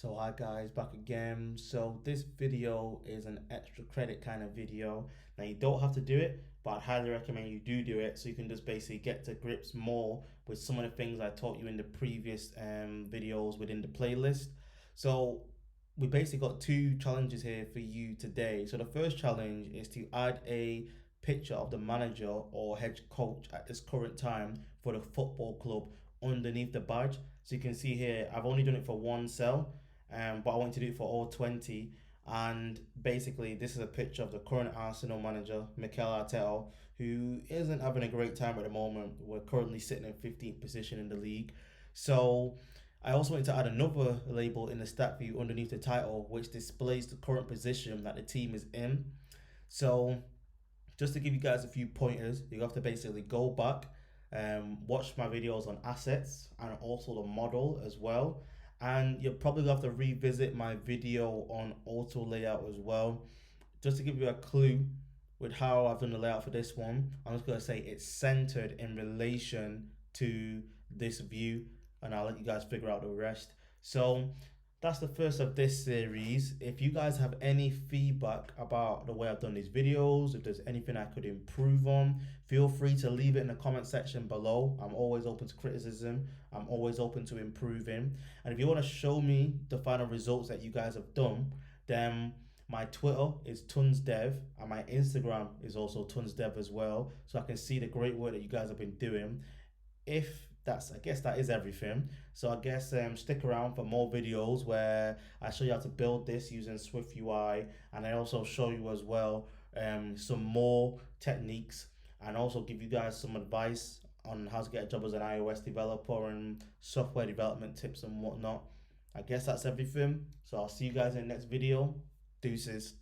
So hi guys, back again. So this video is an extra credit kind of video. Now you don't have to do it, but I'd highly recommend you do it so you can just basically get to grips more with some of the things I taught you in the previous videos within the playlist. So we basically got two challenges here for you today. So the first challenge is to add a picture of the manager or head coach at this current time for the football club underneath the badge. So you can see here, I've only done it for one cell, but I want to do it for all 20. And basically, this is a picture of the current Arsenal manager, Mikel Arteta, who isn't having a great time at the moment. We're currently sitting in 15th position in the league. So I also wanted to add another label in the stat view underneath the title, which displays the current position that the team is in. So just to give you guys a few pointers, you have to basically go back, watch my videos on assets and also the model as well. And you'll probably have to revisit my video on auto layout as well. Just to give you a clue with how I've done the layout for this one, I'm just going to say it's centered in relation to this view, and I'll let you guys figure out the rest. So that's the first of this series. If you guys have any feedback about the way I've done these videos, if there's anything I could improve on, feel free to leave it in the comment section below. I'm always open to criticism. I'm always open to improving. And if you want to show me the final results that you guys have done, then my Twitter is tunsdev and my Instagram is also tunsdev as well, so I can see the great work that you guys have been doing. I guess that is everything. So I guess stick around for more videos where I show you how to build this using Swift UI, and I also show you as well some more techniques, and also give you guys some advice on how to get a job as an iOS developer and software development tips and whatnot. I guess that's everything. So I'll see you guys in the next video. Deuces.